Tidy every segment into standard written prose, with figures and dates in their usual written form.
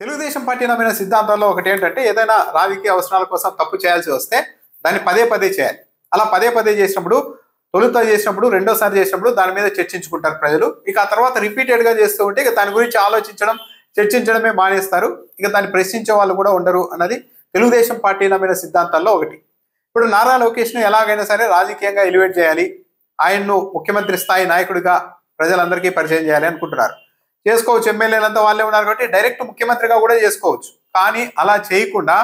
Telugu Desam party నమ్మిన సిద్ధాంతాల్లో ఒకటి ఏంటంటే ఏదైనా రాజకీయ అవసరాల కోసం తప్పు చేయాల్సి వస్తే దాన్ని పదే పదే చేయాలి. అలా పదే పదే చేసినప్పుడు, తొలుత చేసినప్పుడు, రెండోసారి చేసినప్పుడు దాని మీద చర్చించుకుంటారు ప్రజలు. ఇక ఆ తర్వాత రిపీటెడ్ గా చేస్తూ ఉంటే ఇక దాని గురించి ఆలోచించడం, చర్చించడమే మానేస్తారు. ఇక దాన్ని ప్రశ్నించే వాళ్ళు కూడా ఉండరు అన్నది తెలుగుదేశం పార్టీ నమ్మిన సిద్ధాంతాల్లో ఒకటి. ఇప్పుడు నారా లోకేష్ ను ఎలాగైనా సరే రాజకీయంగా ఎలివేట్ చేయాలి, ఆయన్ను ముఖ్యమంత్రి స్థాయి నాయకుడిగా ప్రజలందరికీ పరిచయం చేయాలి అనుకుంటున్నారు. చేసుకోవచ్చు, ఎమ్మెల్యేలంతా వాళ్ళే ఉన్నారు కాబట్టి డైరెక్ట్ ముఖ్యమంత్రిగా కూడా చేసుకోవచ్చు. కానీ అలా చేయకుండా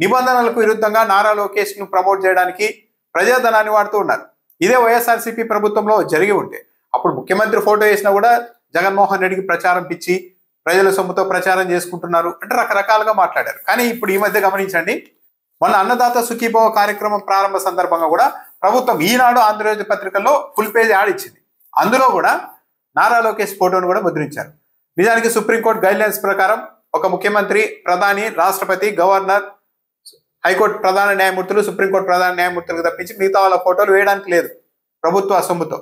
నిబంధనలకు విరుద్ధంగా నారా లోకేష్ ను ప్రమోట్ చేయడానికి ప్రజాధనాన్ని వాడుతూ ఉన్నారు. ఇదే వైఎస్ఆర్సీపీ ప్రభుత్వంలో జరిగి ఉంటే అప్పుడు ముఖ్యమంత్రి ఫోటో వేసినా కూడా జగన్మోహన్ రెడ్డికి ప్రచారం పిచ్చి, ప్రజల సొమ్ముతో ప్రచారం చేసుకుంటున్నారు అంటే రకరకాలుగా మాట్లాడారు. కానీ ఇప్పుడు ఈ మధ్య గమనించండి, మొన్న అన్నదాత సుఖీభవ కార్యక్రమం ప్రారంభ సందర్భంగా కూడా ప్రభుత్వం ఈనాడు ఆంధ్రజ్యోతి పత్రికల్లో ఫుల్ పేజ్ యాడ్ ఇచ్చింది. అందులో కూడా నారా లోకేష్ ఫోటోను కూడా ముద్రించారు. నిజానికి సుప్రీంకోర్టు గైడ్ లైన్స్ ప్రకారం ఒక ముఖ్యమంత్రి, ప్రధాని, రాష్ట్రపతి, గవర్నర్, హైకోర్టు ప్రధాన న్యాయమూర్తులు, సుప్రీంకోర్టు ప్రధాన న్యాయమూర్తులకు తప్పించి మిగతా వాళ్ళ ఫోటోలు వేయడానికి లేదు ప్రభుత్వ సొమ్ముతో.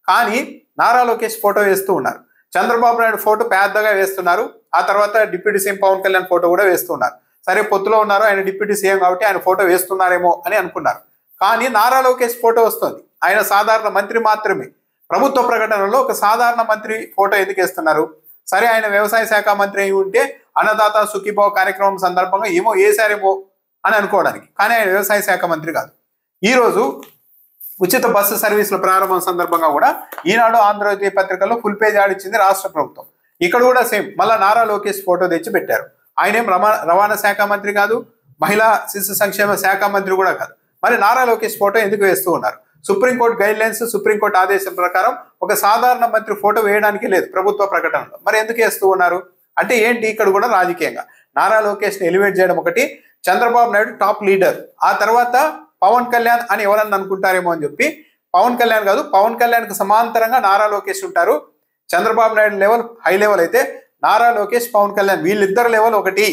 కానీ నారా లోకేష్ ఫోటో వేస్తూ ఉన్నారు. చంద్రబాబు నాయుడు ఫోటో పెద్దగా వేస్తున్నారు. ఆ తర్వాత deputy CM Pawan Kalyan photo కూడా వేస్తున్నారు. సరే, పొత్తులో ఉన్నారు, ఆయన డిప్యూటీ సీఎం కాబట్టి ఆయన ఫోటో వేస్తున్నారేమో అని అనుకున్నారు. కానీ నారా లోకేష్ ఫోటో వస్తుంది. ఆయన సాధారణ మంత్రి మాత్రమే. ప్రభుత్వ ప్రకటనలో ఒక సాధారణ మంత్రి ఫోటో ఎందుకు వేస్తున్నారు? సరే, ఆయన వ్యవసాయ శాఖ మంత్రి అయి ఉంటే అన్నదాత సుఖీభవ కార్యక్రమం సందర్భంగా ఏమో వేసారేమో అని అనుకోవడానికి. కానీ ఆయన వ్యవసాయ శాఖ మంత్రి కాదు. ఈరోజు ఉచిత బస్సు సర్వీసుల ప్రారంభం సందర్భంగా కూడా ఈనాడు ఆంధ్రజ్యోతి పత్రికల్లో ఫుల్ పేజ్ ఆడిచ్చింది రాష్ట్ర ప్రభుత్వం. ఇక్కడ కూడా సేమ్ మళ్ళా నారా లోకేష్ ఫోటో తెచ్చి పెట్టారు. ఆయనేం రవాణా శాఖ మంత్రి కాదు, మహిళా శిశు సంక్షేమ శాఖ మంత్రి కూడా కాదు. మరి నారా లోకేష్ ఫోటో ఎందుకు వేస్తూ ఉన్నారు? సుప్రీంకోర్టు గైడ్ లైన్స్, సుప్రీంకోర్టు ఆదేశం ప్రకారం ఒక సాధారణ మంత్రి ఫోటో వేయడానికి లేదు ప్రభుత్వ ప్రకటనలో. మరి ఎందుకు వేస్తూ ఉన్నారు అంటే ఏంటి? ఇక్కడ కూడా రాజకీయంగా నారా లోకేష్ ని ఎలివేట్ చేయడం ఒకటి. చంద్రబాబు నాయుడు టాప్ లీడర్, ఆ తర్వాత పవన్ కళ్యాణ్ అని ఎవరన్నా అనుకుంటారేమో అని చెప్పి పవన్ కళ్యాణ్ కాదు, పవన్ కళ్యాణ్ కు సమాంతరంగా నారా లోకేష్ ఉంటారు. Chandrababu Naidu level high level అయితే నారా లోకేష్, పవన్ కళ్యాణ్ వీళ్ళిద్దరు లెవెల్ ఒకటి.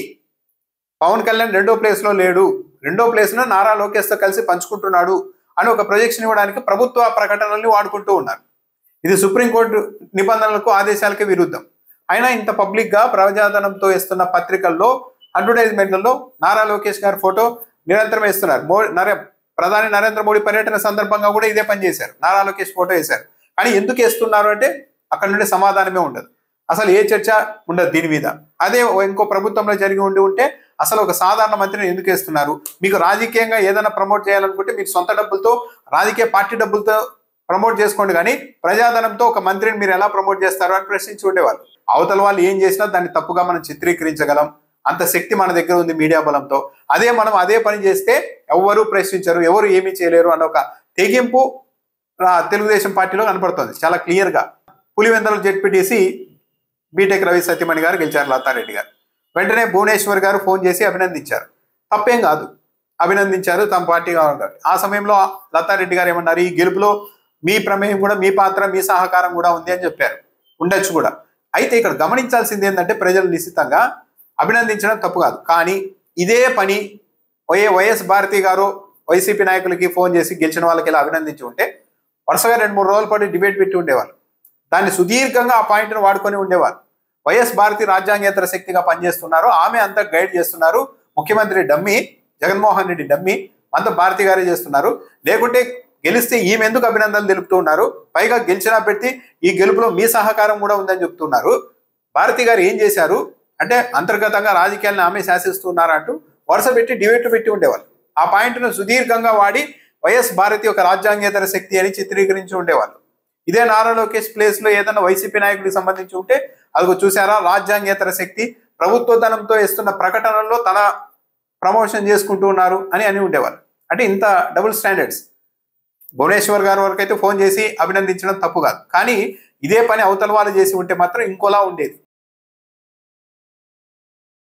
పవన్ కళ్యాణ్ రెండో ప్లేస్ లో లేడు, రెండో ప్లేస్ లో నారా లోకేష్ తో కలిసి పంచుకుంటున్నాడు అని ఒక ప్రొజెక్షన్ ఇవ్వడానికి ప్రభుత్వ ప్రకటనల్ని వాడుకుంటూ ఉన్నారు. ఇది సుప్రీంకోర్టు నిబంధనలకు, ఆదేశాలకి విరుద్ధం. అయినా ఇంత పబ్లిక్ గా ప్రజాధనంతో ఇస్తున్న పత్రికల్లో, అడ్వర్టైజ్మెంట్లలో నారా లోకేష్ గారి ఫోటో నిరంతరం వేస్తున్నారు. ప్రధాని నరేంద్ర మోడీ పర్యటన సందర్భంగా కూడా ఇదే పని చేశారు, నారా లోకేష్ ఫోటో వేశారు. కానీ ఎందుకు వేస్తున్నారు అంటే అక్కడ నుండి సమాధానమే ఉండదు, అసలు ఏ చర్చ ఉండదు దీని మీద. అదే ఇంకో ప్రభుత్వంలో జరిగి ఉంటే అసలు ఒక సాధారణ మంత్రిని ఎందుకు వేస్తున్నారు? మీకు రాజకీయంగా ఏదైనా ప్రమోట్ చేయాలనుకుంటే మీకు సొంత డబ్బులతో, రాజకీయ పార్టీ డబ్బులతో ప్రమోట్ చేసుకోండి, కానీ ప్రజాధనంతో ఒక మంత్రిని మీరు ఎలా ప్రమోట్ చేస్తారు అని ప్రశ్నించి ఉండేవాళ్ళు. అవతల వాళ్ళు ఏం చేసినా దాన్ని తప్పుగా మనం చిత్రీకరించగలం, అంత శక్తి మన దగ్గర ఉంది మీడియా బలంతో. మనం అదే పని చేస్తే ఎవరు ప్రశ్నించరు, ఎవరు ఏమీ చేయలేరు అన్న ఒక తెగింపు తెలుగుదేశం పార్టీలో కనపడుతుంది చాలా క్లియర్ గా. పులివెందుల జెడ్పీటీసీ బీటెక్ రవి సత్యమణి గారు గెలిచారు, లతారెడ్డి గారు. వెంటనే భువనేశ్వర్ గారు ఫోన్ చేసి అభినందించారు. తప్పేం కాదు, అభినందించారు, తమ పార్టీ కావాలి. ఆ సమయంలో లతారెడ్డి గారు ఏమన్నారు? ఈ గెలుపులో మీ ప్రమేయం కూడా, మీ పాత్ర, మీ సహకారం కూడా ఉంది అని చెప్పారు. ఉండొచ్చు కూడా. అయితే ఇక్కడ గమనించాల్సింది ఏంటంటే ప్రజలు నిశ్చితంగా అభినందించడం తప్పు కాదు. కానీ ఇదే పని వైఎస్ భారతి గారు వైసీపీ నాయకులకి ఫోన్ చేసి గెలిచిన వాళ్ళకి ఇలా అభినందించి ఉంటే వరుసగా 2-3 రోజుల పాటు డిబేట్ పెట్టి ఉండేవాళ్ళు. దాన్ని సుదీర్ఘంగా ఆ పాయింట్ను వాడుకొని ఉండేవారు. వైఎస్ భారతి రాజ్యాంగేతర శక్తిగా పనిచేస్తున్నారు, ఆమె అంతా గైడ్ చేస్తున్నారు. ముఖ్యమంత్రి డమ్మి, జగన్మోహన్ రెడ్డి డమ్మి, అంతా భారతి గారే చేస్తున్నారు. లేకుంటే గెలిస్తే ఈమె ఎందుకు అభినందనలు తెలుపుతూ ఉన్నారు? పైగా గెలిచినా పెట్టి ఈ గెలుపులో మీ సహకారం కూడా ఉందని చెప్తున్నారు. భారతి గారు ఏం చేశారు అంటే అంతర్గతంగా రాజకీయాలను ఆమె శాసిస్తున్నారు అంటూ వరుస పెట్టి డిబేట్లు పెట్టి ఉండేవాళ్ళు. ఆ పాయింట్ను సుదీర్ఘంగా వాడి వైఎస్ భారతి ఒక రాజ్యాంగేతర శక్తి అని చిత్రీకరించి ఉండేవాళ్ళు. ఇదే నారా లోకేష్ ప్లేస్ లో ఏదైనా వైసీపీ నాయకుడికి సంబంధించి ఉంటే అదిగో చూసారా, రాజ్యాంగేతర శక్తి ప్రభుత్వ ధనంతో ఇస్తున్న ప్రకటనల్లో తన ప్రమోషన్ చేసుకుంటూ ఉన్నారు అని ఉండేవాళ్ళు. అంటే ఇంత డబుల్ స్టాండర్డ్స్. భువనేశ్వర్ గారి వరకు అయితే ఫోన్ చేసి అభినందించడం తప్పు కాదు, కానీ ఇదే పని అవతల వాళ్ళు చేసి ఉంటే మాత్రం ఇంకోలా ఉండేది.